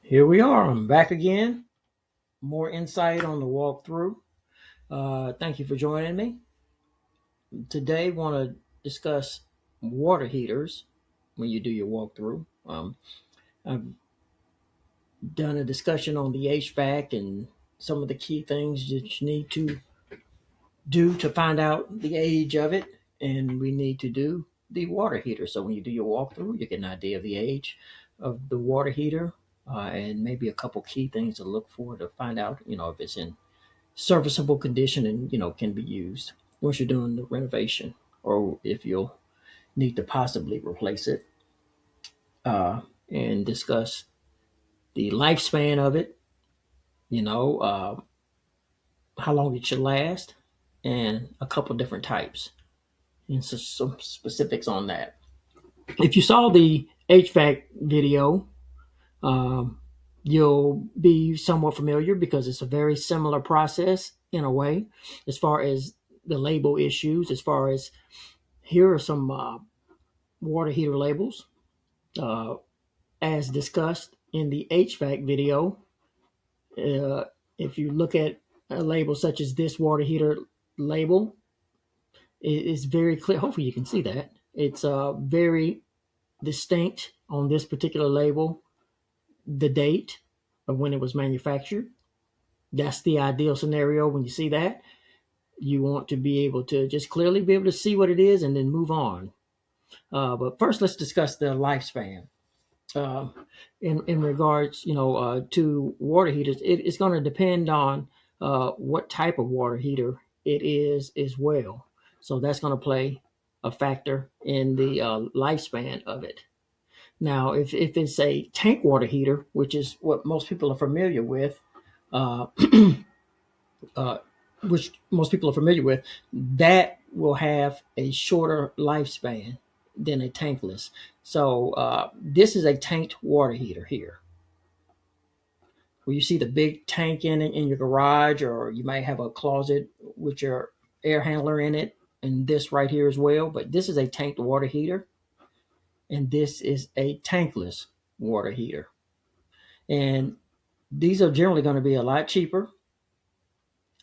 Here we are. I'm back again. More insight on the walkthrough. Thank you for joining me. Today, want to discuss water heaters when you do your walkthrough. I've done a discussion on the HVAC and some of the key things that you need to do to find out the age of it, and we need to do the water heater. So when you do your walkthrough, you get an idea of the age of the water heater, and maybe a couple key things to look for to find out, if it's in serviceable condition and can be used once you're doing the renovation, or if you'll need to possibly replace it, uh, and discuss the lifespan of it. How long it should last, and a couple different types, and so some specifics on that. If you saw the HVAC video, um, you'll be somewhat familiar because it's a very similar process in a way, as far as the label issues. As far as here are some water heater labels, uh, as discussed in the HVAC video. Uh, if you look at a label such as this water heater label, it is very clear. Hopefully, you can see that it's very distinct on this particular label, the date of when it was manufactured. That's the ideal scenario. When you see that, you want to be able to just clearly be able to see what it is and then move on. But first, let's discuss the lifespan. Uh, in regards, to water heaters, it's going to depend on what type of water heater it is as well. So that's going to play a factor in the lifespan of it. Now, if it's a tank water heater, which is what most people are familiar with, uh, uh, that will have a shorter lifespan than a tankless. So this is a tanked water heater here, where you see the big tank in your garage, or you might have a closet with your air handler in it, and this right here as well. But this is a tanked water heater, and this is a tankless water heater. And these are generally going to be a lot cheaper,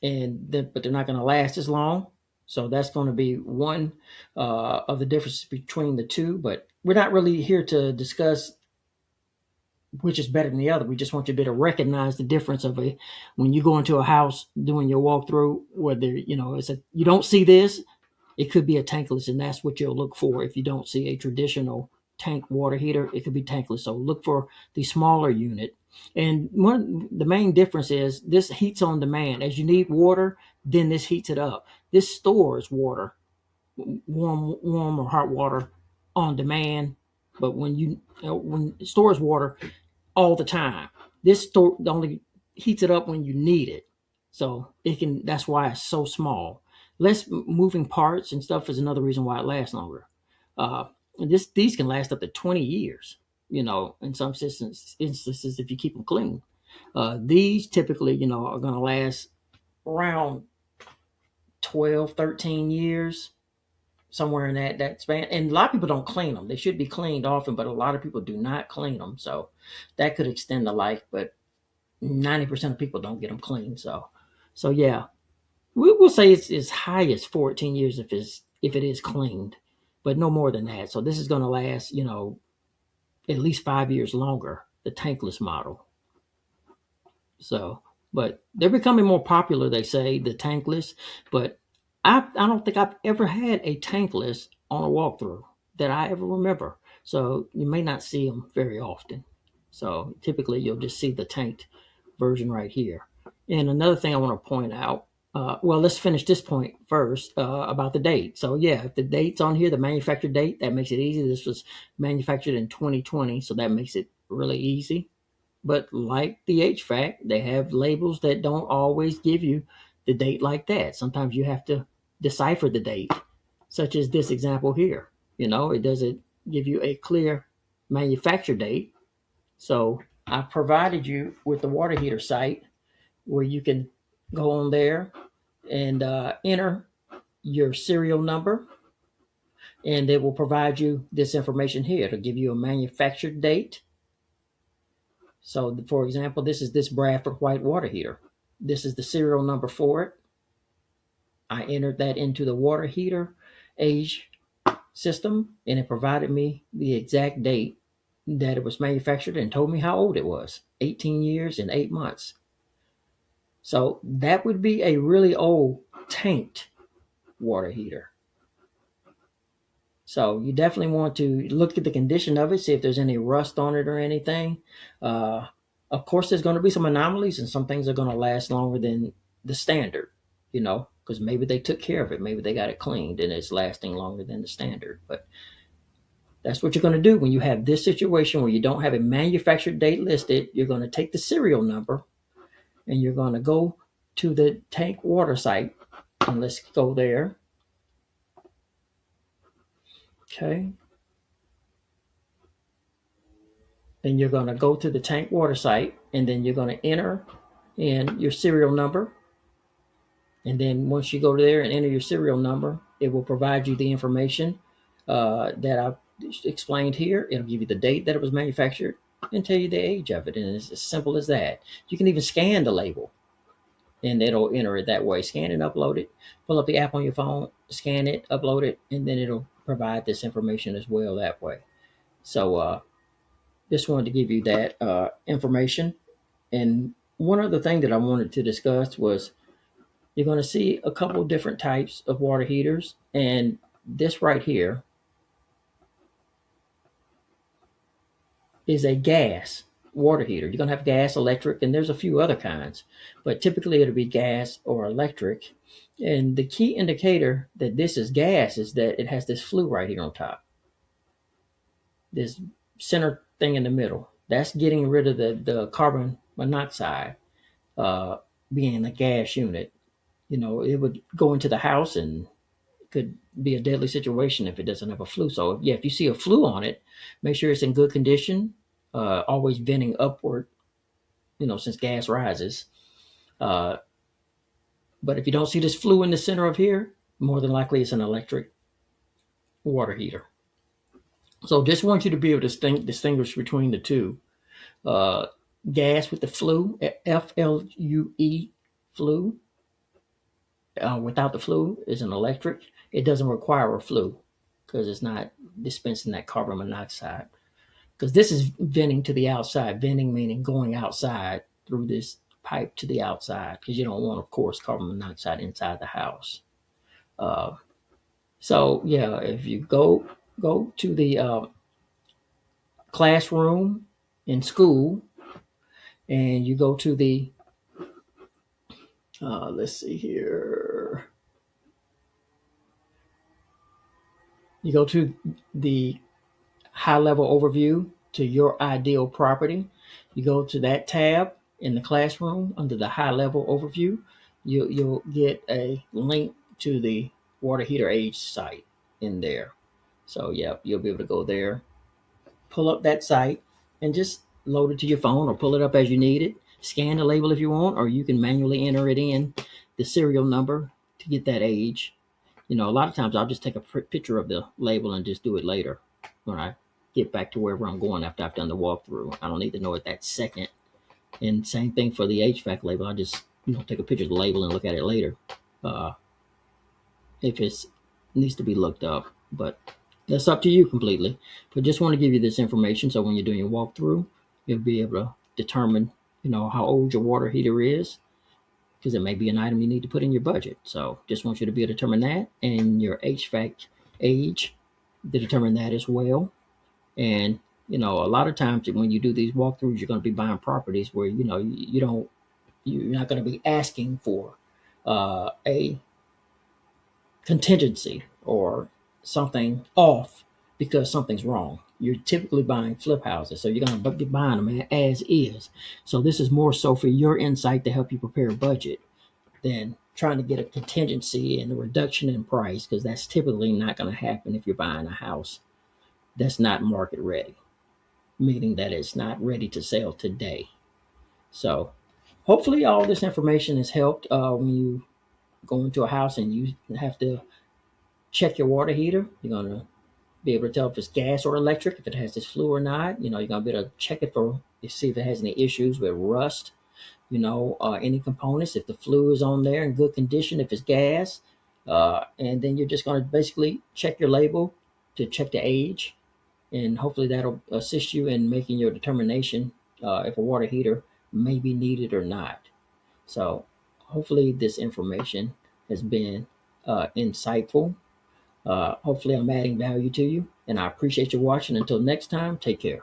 but they're not going to last as long. So that's going to be one of the differences between the two. But we're not really here to discuss which is better than the other. We just want you to be able to recognize the difference of when you go into a house doing your walkthrough, whether you don't see this, it could be a tankless, and that's what you'll look for. If you don't see a traditional tank water heater, it could be tankless. So look for the smaller unit. And the main difference is this heats on demand. As you need water, then this heats it up. This stores water, warm or hot water, on demand. But when it stores water all the time, this store only heats it up when you need it. So it can. That's why it's so small. Less moving parts and stuff is another reason why it lasts longer. Uh, these can last up to 20 years. In some instances, if you keep them clean. These typically, are going to last around 12, 13 years, somewhere in that span. And a lot of people don't clean them. They should be cleaned often, but a lot of people do not clean them. So that could extend the life, but 90% of people don't get them clean. So yeah, we will say it's as high as 14 years if it is cleaned, but no more than that. So this is going to last, at least 5 years longer, the tankless model. So, but they're becoming more popular, they say, the tankless. But I don't think I've ever had a tankless on a walkthrough that I ever remember. So you may not see them very often. So typically you'll just see the tanked version right here. And another thing I want to point out, well, let's finish this point first about the date. So yeah, if the date's on here, the manufacturer date, that makes it easy. This was manufactured in 2020, so that makes it really easy. But like the HVAC, they have labels that don't always give you the date like that. Sometimes you have to decipher the date, such as this example here. It doesn't give you a clear manufacture date. So I provided you with the water heater site where you can go on there and enter your serial number, and it will provide you this information here to give you a manufactured date. So, for example, this is this Bradford white water heater. This is the serial number for it. I entered that into the water heater age system, and it provided me the exact date that it was manufactured and told me how old it was, 18 years and 8 months. So that would be a really old tanked water heater. So you definitely want to look at the condition of it, see if there's any rust on it or anything. Uh, of course, there's going to be some anomalies, and some things are going to last longer than the standard, because maybe they took care of it, maybe they got it cleaned, and it's lasting longer than the standard. But that's what you're going to do when you have this situation where you don't have a manufactured date listed. You're going to take the serial number and you're going to go to the tank water site. And let's go there. Okay. Then you're going to go to the tank water site, and then you're going to enter in your serial number. And then once you go there and enter your serial number, it will provide you the information that I've explained here. It'll give you the date that it was manufactured and tell you the age of it. And it's as simple as that. You can even scan the label and it'll enter it that way. Scan and upload it. Pull up the app on your phone, scan it, upload it, and then it'll provide this information as well that way. So just wanted to give you that information. And one other thing that I wanted to discuss was you're going to see a couple of different types of water heaters. And this right here is a gas water heater. You're going to have gas, electric, and there's a few other kinds. But typically it'll be gas or electric. And the key indicator that this is gas is that it has this flue right here on top. This center thing in the middle. That's getting rid of the carbon monoxide being the gas unit. It would go into the house and could be a deadly situation if it doesn't have a flue. So yeah, if you see a flue on it, make sure it's in good condition. Always venting upward, since gas rises. Uh, but if you don't see this flue in the center of here, more than likely it's an electric water heater. So just want you to be able to distinguish between the two. Uh, Gas with the flue, FLUE, flue. Without the flue is an electric. It doesn't require a flue because it's not dispensing that carbon monoxide. Because this is venting to the outside. Venting meaning going outside through this pipe to the outside, because you don't want, of course, carbon monoxide inside the house. Uh, so yeah, if you go to the classroom in school, and you go to the let's see here, you go to the high level overview to your ideal property. You go to that tab in the classroom under the high level overview. You'll get a link to the water heater age site in there. So yeah, you'll be able to go there, pull up that site, and just load it to your phone or pull it up as you need it. Scan the label if you want, or you can manually enter it in the serial number to get that age. A lot of times I'll just take a picture of the label and just do it later when I get back to wherever I'm going after I've done the walkthrough. I don't need to know it that second. And same thing for the HVAC label. I just take a picture of the label and look at it later uh, if it needs to be looked up. But that's up to you completely. But just want to give you this information so when you're doing your walkthrough, you'll be able to determine how old your water heater is, because it may be an item you need to put in your budget. So just want you to be able to determine that, and your HVAC age to determine that as well. And a lot of times when you do these walkthroughs, you're going to be buying properties where you're not going to be asking for a contingency or something off because something's wrong. You're typically buying flip houses, so you're going to be buying them as is. So this is more so for your insight to help you prepare a budget than trying to get a contingency and a reduction in price, because that's typically not going to happen if you're buying a house that's not market ready, meaning that it's not ready to sell today. So hopefully all this information has helped when you go into a house and you have to check your water heater. You're going to be able to tell if it's gas or electric, if it has this flue or not. You're gonna be able to check it for to see if it has any issues with rust. Any components, if the flue is on there in good condition, if it's gas, and then you're just gonna basically check your label to check the age, and hopefully that'll assist you in making your determination if a water heater may be needed or not. So hopefully this information has been insightful. Hopefully I'm adding value to you, and I appreciate you watching. Until next time, take care.